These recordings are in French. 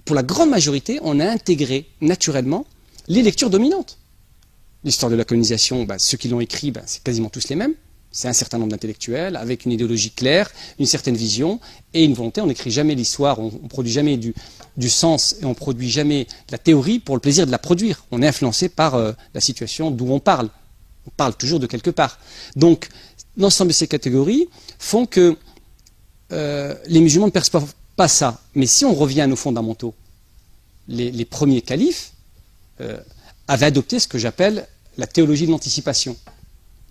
pour la grande majorité, on a intégré naturellement les lectures dominantes. L'histoire de la colonisation, ceux qui l'ont écrit, c'est quasiment tous les mêmes. C'est un certain nombre d'intellectuels, avec une idéologie claire, une certaine vision et une volonté. On n'écrit jamais l'histoire, on ne produit jamais du sens et on ne produit jamais de la théorie pour le plaisir de la produire. On est influencé par la situation d'où on parle. On parle toujours de quelque part. Donc, l'ensemble de ces catégories font que les musulmans ne perçoivent pas ça. Mais si on revient à nos fondamentaux, les premiers califes avaient adopté ce que j'appelle la théologie de l'anticipation.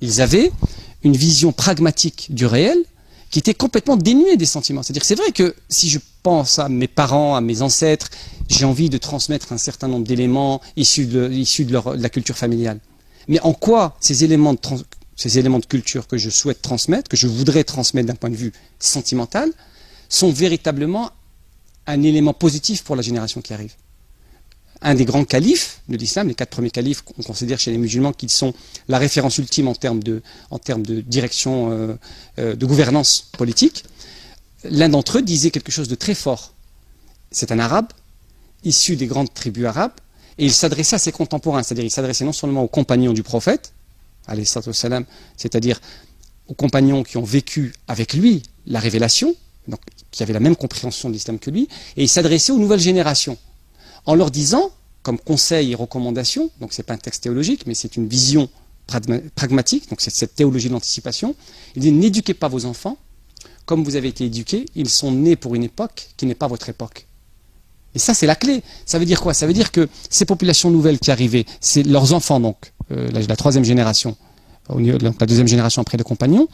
Ils avaient une vision pragmatique du réel qui était complètement dénuée des sentiments. C'est-à-dire que c'est vrai que si je pense à mes parents, à mes ancêtres, j'ai envie de transmettre un certain nombre d'éléments issus de la culture familiale. Mais en quoi ces éléments de culture que je souhaite transmettre, que je voudrais transmettre d'un point de vue sentimental, sont véritablement un élément positif pour la génération qui arrive? Un des grands califes de l'islam, les 4 premiers califes qu'on considère chez les musulmans qu'ils sont la référence ultime en termes de direction, de gouvernance politique, l'un d'entre eux disait quelque chose de très fort. C'est un arabe, issu des grandes tribus arabes, et il s'adressait à ses contemporains, c'est-à-dire il s'adressait non seulement aux compagnons du prophète, alayhi salatu wassalam, c'est-à-dire aux compagnons qui ont vécu avec lui la révélation, donc qui avaient la même compréhension de l'islam que lui, et il s'adressait aux nouvelles générations, en leur disant, comme conseil et recommandation, donc ce n'est pas un texte théologique, mais c'est une vision pragmatique, donc c'est cette théologie de l'anticipation, il dit, n'éduquez pas vos enfants comme vous avez été éduqués, ils sont nés pour une époque qui n'est pas votre époque. Et ça, c'est la clé. Ça veut dire quoi? Ça veut dire que ces populations nouvelles qui arrivaient, c'est leurs enfants, donc, la 3e génération, donc la 2e génération après les compagnons,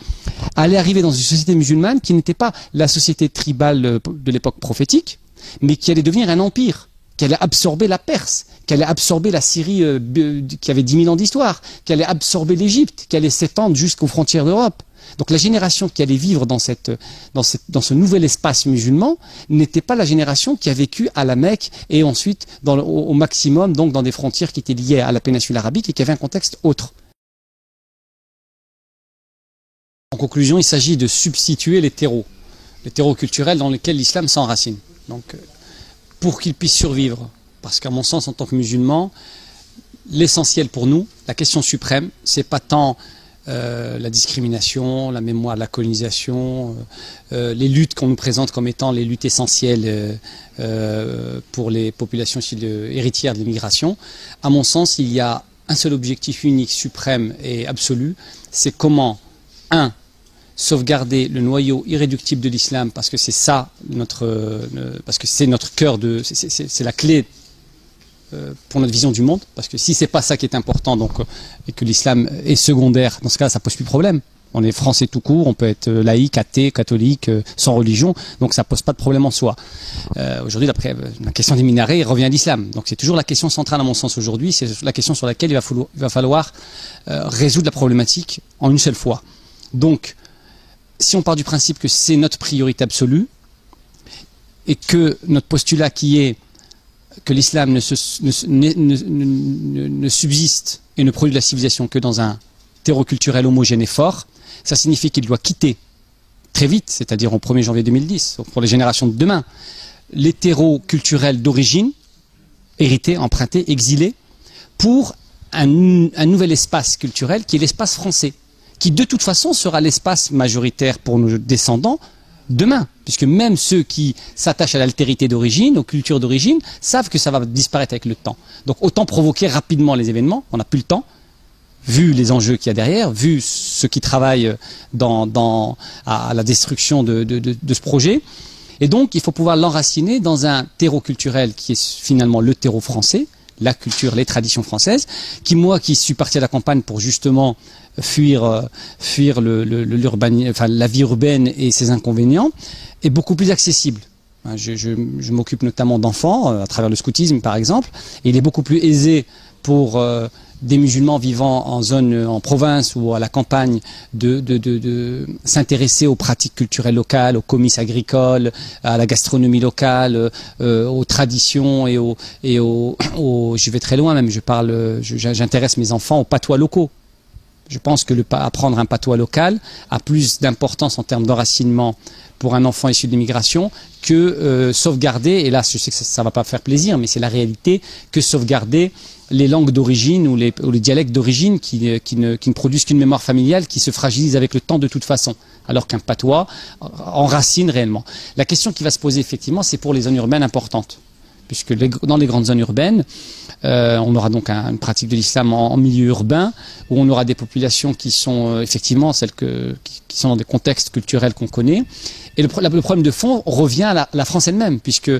allaient arriver dans une société musulmane qui n'était pas la société tribale de l'époque prophétique, mais qui allait devenir un empire, qui allait absorber la Perse, qui allait absorber la Syrie qui avait 10 000 ans d'histoire, qui allait absorber l'Égypte, qui allait s'étendre jusqu'aux frontières d'Europe. Donc la génération qui allait vivre dans ce nouvel espace musulman n'était pas la génération qui a vécu à la Mecque et ensuite au maximum donc dans des frontières qui étaient liées à la péninsule arabique et qui avaient un contexte autre. En conclusion, il s'agit de substituer les terreaux culturels dans lesquels l'islam s'enracine. Donc, pour qu'ils puissent survivre. Parce qu'à mon sens, en tant que musulmans, l'essentiel pour nous, la question suprême, c'est pas tant la discrimination, la mémoire de la colonisation, les luttes qu'on nous présente comme étant les luttes essentielles pour les populations héritières de l'immigration. À mon sens, il y a un seul objectif unique, suprême et absolu, c'est comment, sauvegarder le noyau irréductible de l'islam, parce que c'est ça parce que c'est notre cœur, c'est la clé pour notre vision du monde, parce que si c'est pas ça qui est important, donc et que l'islam est secondaire, dans ce cas ça pose plus de problème. On est français tout court, on peut être laïque, athée, catholique, sans religion, donc ça pose pas de problème en soi. Aujourd'hui, d'après la question des minarets, il revient à l'islam. Donc c'est toujours la question centrale à mon sens aujourd'hui, c'est la question sur laquelle il va falloir résoudre la problématique en une seule fois. Donc si on part du principe que c'est notre priorité absolue et que notre postulat qui est que l'islam ne subsiste et ne produit de la civilisation que dans un terreau culturel homogène et fort, ça signifie qu'il doit quitter très vite, c'est-à-dire au 1er janvier 2010, pour les générations de demain, les terreaux culturels d'origine, hérités, empruntés, exilés, pour un nouvel espace culturel qui est l'espace français, qui de toute façon sera l'espace majoritaire pour nos descendants demain, puisque même ceux qui s'attachent à l'altérité d'origine, aux cultures d'origine, savent que ça va disparaître avec le temps. Donc autant provoquer rapidement les événements, on n'a plus le temps, vu les enjeux qu'il y a derrière, vu ceux qui travaillent à la destruction de ce projet. Et donc il faut pouvoir l'enraciner dans un terreau culturel qui est finalement le terreau français, la culture, les traditions françaises, moi qui suis parti à la campagne pour justement fuir la vie urbaine et ses inconvénients, est beaucoup plus accessible. Je m'occupe notamment d'enfants, à travers le scoutisme par exemple, et il est beaucoup plus aisé pour des musulmans vivant en province ou à la campagne de s'intéresser aux pratiques culturelles locales, aux comices agricoles, à la gastronomie locale, aux traditions et je vais très loin même, j'intéresse mes enfants aux patois locaux. Je pense que apprendre un patois local a plus d'importance en termes d'enracinement pour un enfant issu de l'immigration que sauvegarder, et là je sais que ça ne va pas faire plaisir, mais c'est la réalité, que sauvegarder les langues d'origine ou les dialectes d'origine qui ne produisent qu'une mémoire familiale qui se fragilise avec le temps de toute façon, alors qu'un patois enracine réellement. La question qui va se poser effectivement, c'est pour les zones urbaines importantes, puisque dans les grandes zones urbaines, on aura donc une pratique de l'islam en milieu urbain, où on aura des populations qui sont effectivement celles qui sont dans des contextes culturels qu'on connaît. Et le problème de fond revient à la France elle-même, puisque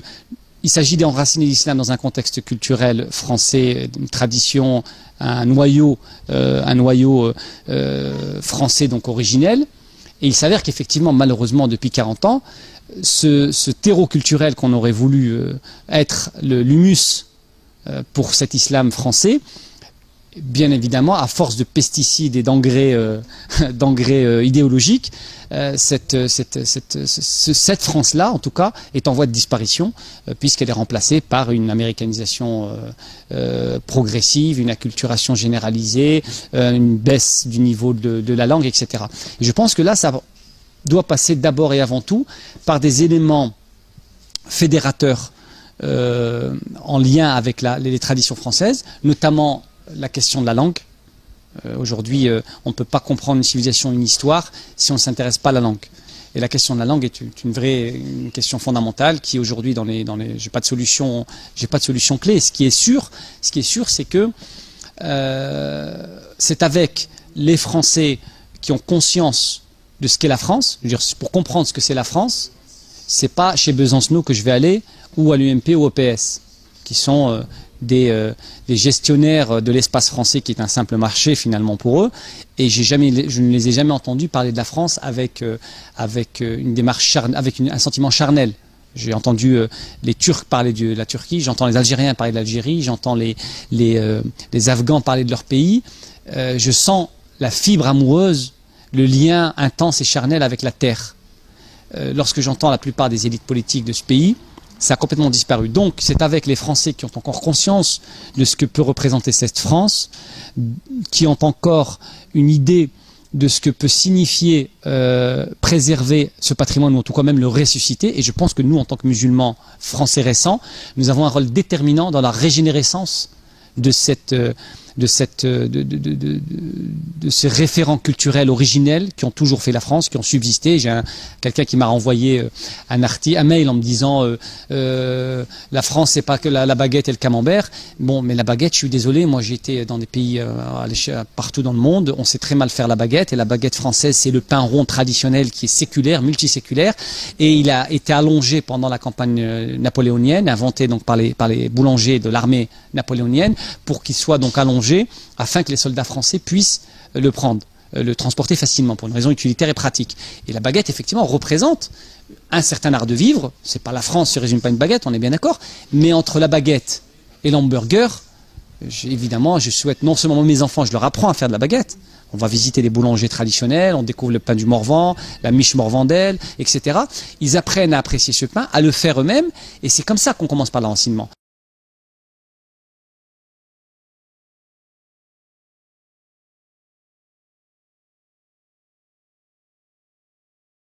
il s'agit d'enraciner l'islam dans un contexte culturel français, une tradition, un noyau français donc originel. Et il s'avère qu'effectivement, malheureusement, depuis 40 ans, ce terreau culturel qu'on aurait voulu être l'humus pour cet islam français, bien évidemment, à force de pesticides et d'engrais idéologiques, cette France-là, en tout cas, est en voie de disparition, puisqu'elle est remplacée par une américanisation progressive, une acculturation généralisée, une baisse du niveau de la langue, etc. Et je pense que là, ça doit passer d'abord et avant tout par des éléments fédérateurs en lien avec les traditions françaises, notamment la question de la langue. Aujourd'hui, on ne peut pas comprendre une civilisation, une histoire, si on ne s'intéresse pas à la langue. Et la question de la langue est une question fondamentale qui aujourd'hui, j'ai pas de solution clé. Ce qui est sûr, c'est que c'est avec les Français qui ont conscience de ce qu'est la France. Je veux dire, pour comprendre ce que c'est la France, c'est pas chez Besancenot que je vais aller, ou à l'UMP ou au PS, qui sont des gestionnaires de l'espace français, qui est un simple marché finalement pour eux, et je ne les ai jamais entendus parler de la France avec une démarche avec un sentiment charnel. J'ai entendu les Turcs parler de la Turquie, j'entends les Algériens parler de l'Algérie, j'entends les Afghans parler de leur pays. Je sens la fibre amoureuse, le lien intense et charnel avec la terre. Lorsque j'entends la plupart des élites politiques de ce pays, ça a complètement disparu. Donc c'est avec les Français qui ont encore conscience de ce que peut représenter cette France, qui ont encore une idée de ce que peut signifier préserver ce patrimoine, ou en tout cas même le ressusciter. Et je pense que nous, en tant que musulmans français récents, nous avons un rôle déterminant dans la régénérescence de ces référents culturels originels qui ont toujours fait la France, qui ont subsisté. J'ai quelqu'un qui m'a renvoyé un mail en me disant la France, c'est pas que la baguette et le camembert. Bon, mais la baguette, je suis désolé, moi j'ai été dans des pays partout dans le monde, on sait très mal faire la baguette, et la baguette française, c'est le pain rond traditionnel qui est séculaire, multiséculaire, et il a été allongé pendant la campagne napoléonienne, inventé donc par les boulangers de l'armée napoléonienne, pour qu'il soit donc allongé afin que les soldats français puissent le prendre, le transporter facilement pour une raison utilitaire et pratique. Et la baguette, effectivement, représente un certain art de vivre. C'est pas la France ne se résume pas à une baguette, on est bien d'accord, mais entre la baguette et l'hamburger, évidemment, je souhaite non seulement mes enfants, je leur apprends à faire de la baguette. On va visiter les boulangers traditionnels, on découvre le pain du Morvan, la miche morvandelle, etc. Ils apprennent à apprécier ce pain, à le faire eux-mêmes, et c'est comme ça qu'on commence par l'enseignement.